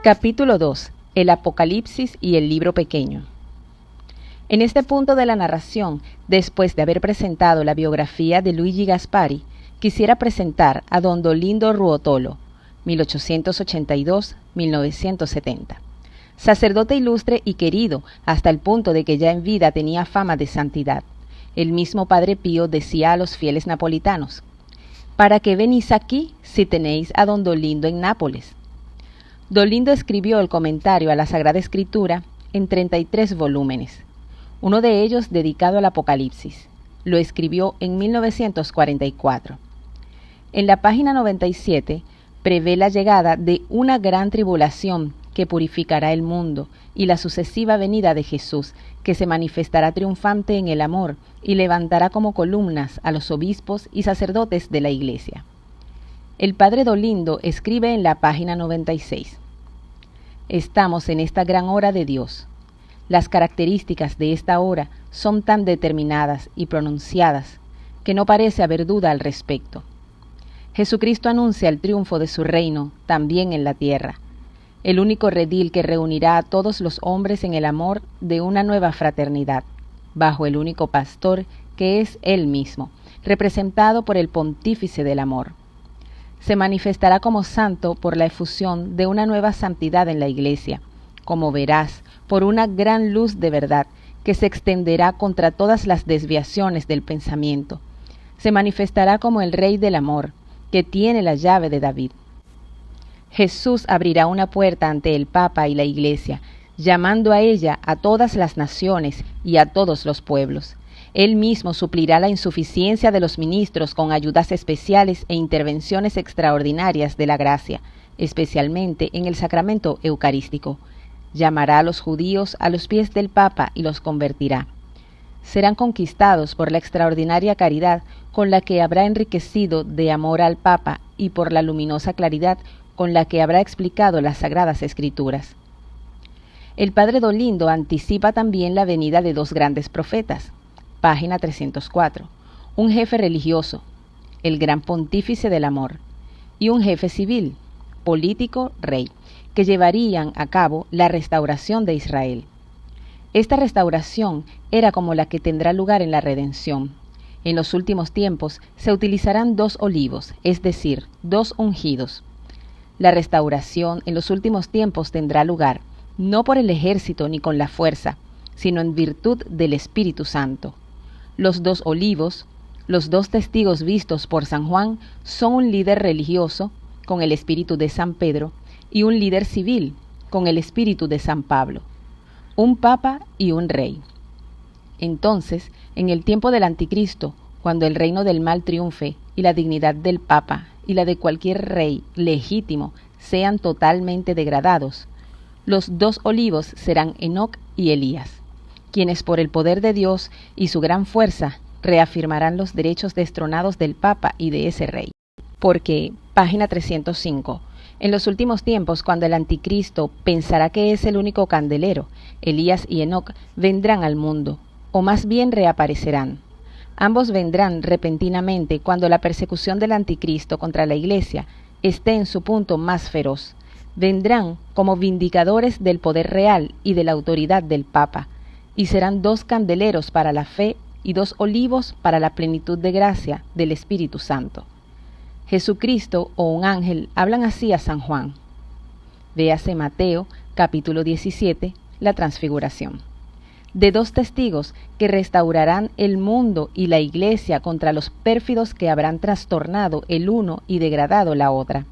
Capítulo 2. El Apocalipsis y el libro pequeño. En este punto de la narración, después de haber presentado la biografía de Luigi Gaspari, quisiera presentar a don Dolindo Ruotolo, 1882-1970. Sacerdote ilustre y querido hasta el punto de que ya en vida tenía fama de santidad. El mismo Padre Pío decía a los fieles napolitanos: ¿para qué venís aquí si tenéis a don Dolindo en Nápoles? Dolindo escribió el comentario a la Sagrada Escritura en 33 volúmenes, uno de ellos dedicado al Apocalipsis. Lo escribió en 1944. En la página 97 prevé la llegada de una gran tribulación que purificará el mundo y la sucesiva venida de Jesús, que se manifestará triunfante en el amor y levantará como columnas a los obispos y sacerdotes de la Iglesia. El padre Dolindo escribe en la página 96: estamos en esta gran hora de Dios. Las características de esta hora son tan determinadas y pronunciadas que no parece haber duda al respecto. Jesucristo anuncia el triunfo de su reino también en la tierra, el único redil que reunirá a todos los hombres en el amor de una nueva fraternidad, bajo el único pastor que es Él mismo, representado por el Pontífice del amor. Se manifestará como santo por la efusión de una nueva santidad en la Iglesia, como verás, por una gran luz de verdad que se extenderá contra todas las desviaciones del pensamiento. Se manifestará como el Rey del amor, que tiene la llave de David. Jesús abrirá una puerta ante el Papa y la Iglesia, llamando a ella a todas las naciones y a todos los pueblos. Él mismo suplirá la insuficiencia de los ministros con ayudas especiales e intervenciones extraordinarias de la gracia, especialmente en el sacramento eucarístico. Llamará a los judíos a los pies del Papa y los convertirá. Serán conquistados por la extraordinaria caridad con la que habrá enriquecido de amor al Papa y por la luminosa claridad con la que habrá explicado las Sagradas Escrituras. El padre Dolindo anticipa también la venida de dos grandes profetas. Página 304. Un jefe religioso, el gran pontífice del amor, y un jefe civil, político, rey, que llevarían a cabo la restauración de Israel. Esta restauración era como la que tendrá lugar en la redención. En los últimos tiempos se utilizarán dos olivos, es decir, dos ungidos. La restauración en los últimos tiempos tendrá lugar, no por el ejército ni con la fuerza, sino en virtud del Espíritu Santo. Los dos olivos, los dos testigos vistos por San Juan, son un líder religioso, con el espíritu de San Pedro, y un líder civil, con el espíritu de San Pablo, un papa y un rey. Entonces, en el tiempo del Anticristo, cuando el reino del mal triunfe y la dignidad del papa y la de cualquier rey legítimo sean totalmente degradados, los dos olivos serán Enoc y Elías, quienes por el poder de Dios y su gran fuerza reafirmarán los derechos destronados del Papa y de ese rey. Porque, página 305, en los últimos tiempos, cuando el Anticristo pensará que es el único candelero, Elías y Enoc vendrán al mundo, o más bien reaparecerán. Ambos vendrán repentinamente cuando la persecución del Anticristo contra la Iglesia esté en su punto más feroz. Vendrán como vindicadores del poder real y de la autoridad del Papa, y serán dos candeleros para la fe y dos olivos para la plenitud de gracia del Espíritu Santo. Jesucristo o un ángel hablan así a San Juan. Véase Mateo, capítulo 17, la Transfiguración. De dos testigos que restaurarán el mundo y la Iglesia contra los pérfidos que habrán trastornado el uno y degradado la otra.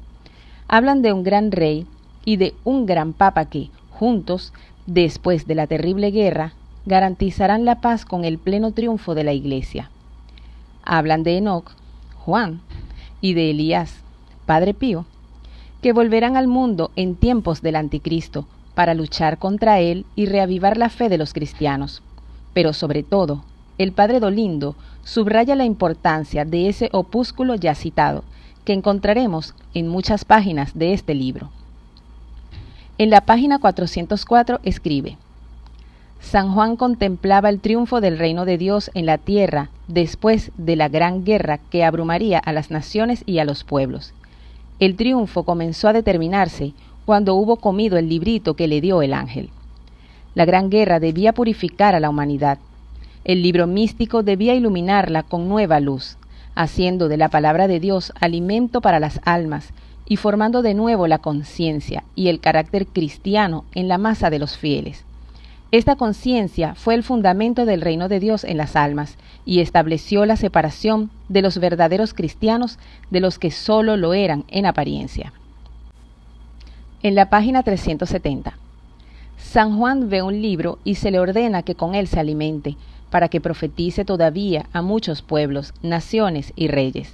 Hablan de un gran rey y de un gran papa que, juntos, después de la terrible guerra, garantizarán la paz con el pleno triunfo de la Iglesia. Hablan de Enoc, Juan, y de Elías, Padre Pío, que volverán al mundo en tiempos del Anticristo para luchar contra él y reavivar la fe de los cristianos. Pero sobre todo, el padre Dolindo subraya la importancia de ese opúsculo ya citado, que encontraremos en muchas páginas de este libro. En la página 404 escribe: San Juan contemplaba el triunfo del reino de Dios en la tierra después de la gran guerra que abrumaría a las naciones y a los pueblos. El triunfo comenzó a determinarse cuando hubo comido el librito que le dio el ángel. La gran guerra debía purificar a la humanidad. El libro místico debía iluminarla con nueva luz, haciendo de la palabra de Dios alimento para las almas y formando de nuevo la conciencia y el carácter cristiano en la masa de los fieles. Esta conciencia fue el fundamento del reino de Dios en las almas y estableció la separación de los verdaderos cristianos de los que solo lo eran en apariencia. En la página 370, San Juan ve un libro y se le ordena que con él se alimente, para que profetice todavía a muchos pueblos, naciones y reyes.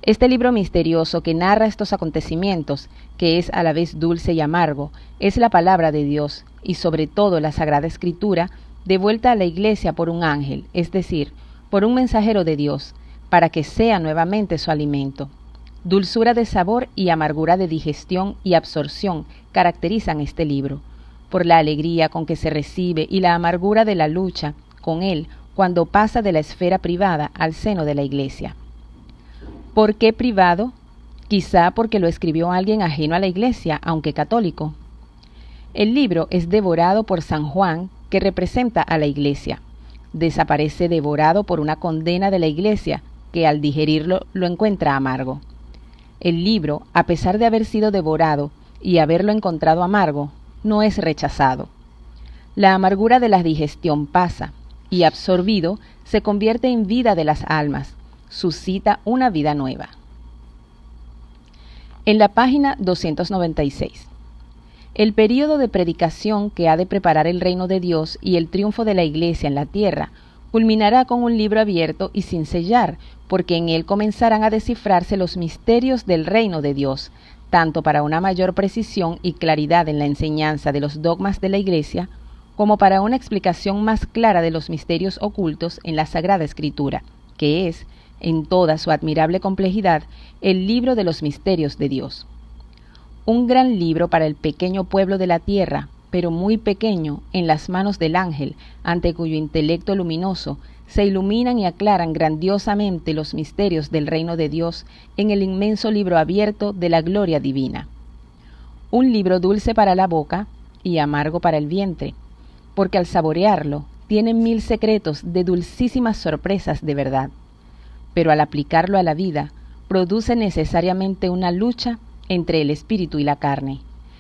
Este libro misterioso que narra estos acontecimientos, que es a la vez dulce y amargo, es la palabra de Dios y sobre todo la Sagrada Escritura, devuelta a la Iglesia por un ángel, es decir, por un mensajero de Dios, para que sea nuevamente su alimento. Dulzura de sabor y amargura de digestión y absorción caracterizan este libro, por la alegría con que se recibe y la amargura de la lucha con él cuando pasa de la esfera privada al seno de la Iglesia. ¿Por qué privado? Quizá porque lo escribió alguien ajeno a la Iglesia, aunque católico. El libro es devorado por San Juan, que representa a la Iglesia. Desaparece devorado por una condena de la Iglesia, que al digerirlo lo encuentra amargo. El libro, a pesar de haber sido devorado y haberlo encontrado amargo, no es rechazado. La amargura de la digestión pasa, y absorbido se convierte en vida de las almas, suscita una vida nueva. En la página 296. El período de predicación que ha de preparar el reino de Dios y el triunfo de la Iglesia en la tierra culminará con un libro abierto y sin sellar, porque en él comenzarán a descifrarse los misterios del reino de Dios, tanto para una mayor precisión y claridad en la enseñanza de los dogmas de la Iglesia, como para una explicación más clara de los misterios ocultos en la Sagrada Escritura, que es, en toda su admirable complejidad, el libro de los misterios de Dios. Un gran libro para el pequeño pueblo de la tierra, pero muy pequeño en las manos del ángel, ante cuyo intelecto luminoso se iluminan y aclaran grandiosamente los misterios del reino de Dios en el inmenso libro abierto de la gloria divina. Un libro dulce para la boca y amargo para el vientre, porque al saborearlo tiene 1000 secretos de dulcísimas sorpresas de verdad, pero al aplicarlo a la vida produce necesariamente una lucha entre el espíritu y la carne,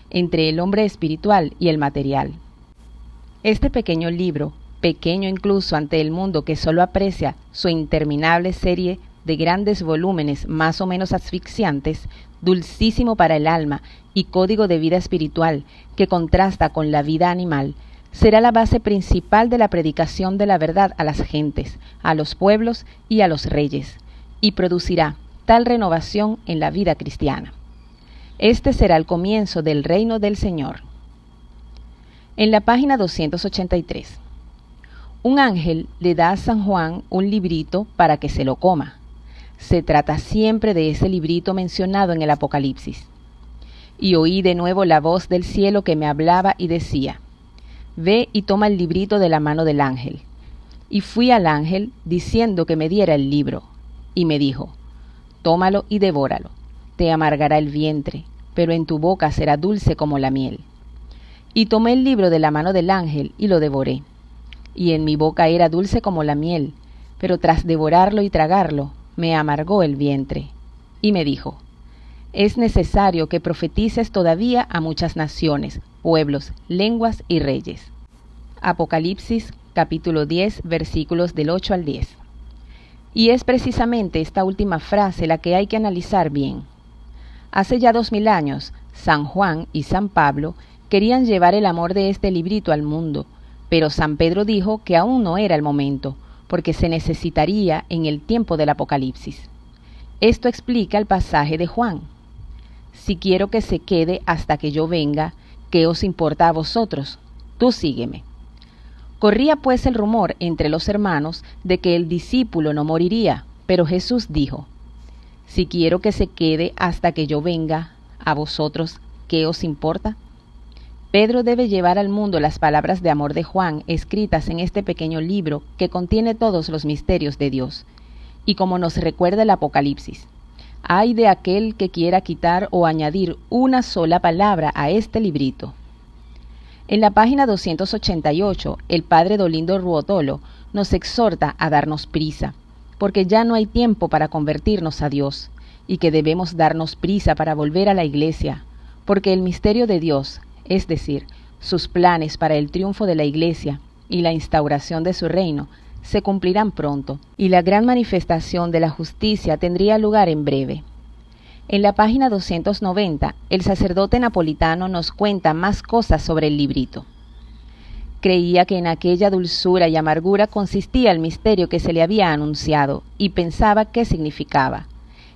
entre el hombre espiritual y el material. Este pequeño libro, pequeño incluso ante el mundo que solo aprecia su interminable serie de grandes volúmenes más o menos asfixiantes, dulcísimo para el alma y código de vida espiritual que contrasta con la vida animal, será la base principal de la predicación de la verdad a las gentes, a los pueblos y a los reyes, y producirá tal renovación en la vida cristiana. Este será el comienzo del reino del Señor. En la página 283. Un ángel le da a San Juan un librito para que se lo coma. Se trata siempre de ese librito mencionado en el Apocalipsis. Y oí de nuevo la voz del cielo que me hablaba y decía: Ve y toma el librito de la mano del ángel. Y fui al ángel diciendo que me diera el libro. Y me dijo: Tómalo y devóralo. Te amargará el vientre, pero en tu boca será dulce como la miel. Y tomé el libro de la mano del ángel y lo devoré. Y en mi boca era dulce como la miel, pero tras devorarlo y tragarlo, me amargó el vientre. Y me dijo: Es necesario que profetices todavía a muchas naciones, pueblos, lenguas y reyes. Apocalipsis, capítulo 10, versículos del 8 al 10. Y es precisamente esta última frase la que hay que analizar bien. Hace ya 2000 años, San Juan y San Pablo querían llevar el amor de este librito al mundo, pero San Pedro dijo que aún no era el momento, porque se necesitaría en el tiempo del Apocalipsis. Esto explica el pasaje de Juan: Si quiero que se quede hasta que yo venga, ¿qué os importa a vosotros? Tú sígueme. Corría pues el rumor entre los hermanos de que el discípulo no moriría, pero Jesús dijo: Si quiero que se quede hasta que yo venga, ¿a vosotros qué os importa? Pedro debe llevar al mundo las palabras de amor de Juan escritas en este pequeño libro que contiene todos los misterios de Dios. Y como nos recuerda el Apocalipsis, Ay de aquel que quiera quitar o añadir una sola palabra a este librito. En la página 288, el padre Dolindo Ruotolo nos exhorta a darnos prisa, porque ya no hay tiempo para convertirnos a Dios, y que debemos darnos prisa para volver a la Iglesia, porque el misterio de Dios, es decir, sus planes para el triunfo de la Iglesia y la instauración de su reino, se cumplirán pronto, y la gran manifestación de la justicia tendría lugar en breve. En la página 290, el sacerdote napolitano nos cuenta más cosas sobre el librito. Creía que en aquella dulzura y amargura consistía el misterio que se le había anunciado, y pensaba qué significaba.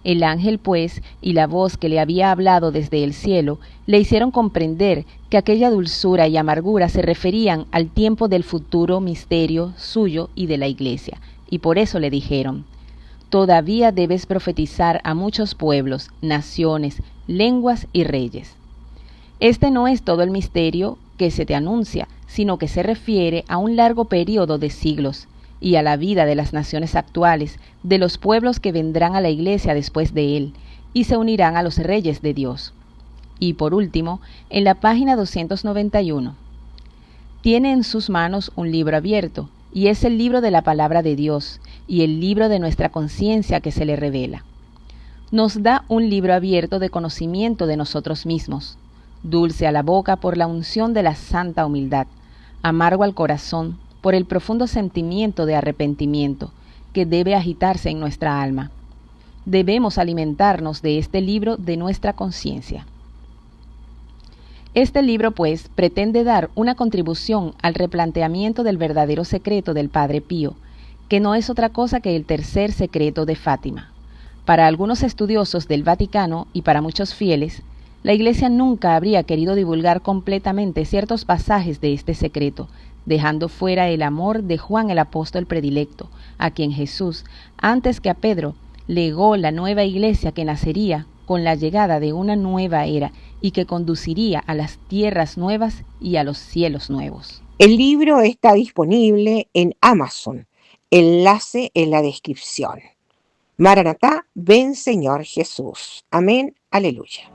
El ángel, pues, y la voz que le había hablado desde el cielo, le hicieron comprender que aquella dulzura y amargura se referían al tiempo del futuro misterio suyo y de la Iglesia, y por eso le dijeron: todavía debes profetizar a muchos pueblos, naciones, lenguas y reyes. Este no es todo el misterio que se te anuncia, sino que se refiere a un largo período de siglos, y a la vida de las naciones actuales, de los pueblos que vendrán a la Iglesia después de él, y se unirán a los reyes de Dios. Y por último, en la página 291, tiene en sus manos un libro abierto, y es el libro de la palabra de Dios, y el libro de nuestra conciencia que se le revela. Nos da un libro abierto de conocimiento de nosotros mismos, dulce a la boca por la unción de la santa humildad, amargo al corazón por el profundo sentimiento de arrepentimiento que debe agitarse en nuestra alma. Debemos alimentarnos de este libro de nuestra conciencia. Este libro, pues, pretende dar una contribución al replanteamiento del verdadero secreto del Padre Pío, que no es otra cosa que el tercer secreto de Fátima. Para algunos estudiosos del Vaticano y para muchos fieles, la Iglesia nunca habría querido divulgar completamente ciertos pasajes de este secreto, dejando fuera el amor de Juan el apóstol predilecto, a quien Jesús, antes que a Pedro, legó la nueva Iglesia que nacería con la llegada de una nueva era y que conduciría a las tierras nuevas y a los cielos nuevos. El libro está disponible en Amazon. Enlace en la descripción. Maranatá, ven Señor Jesús. Amén, aleluya.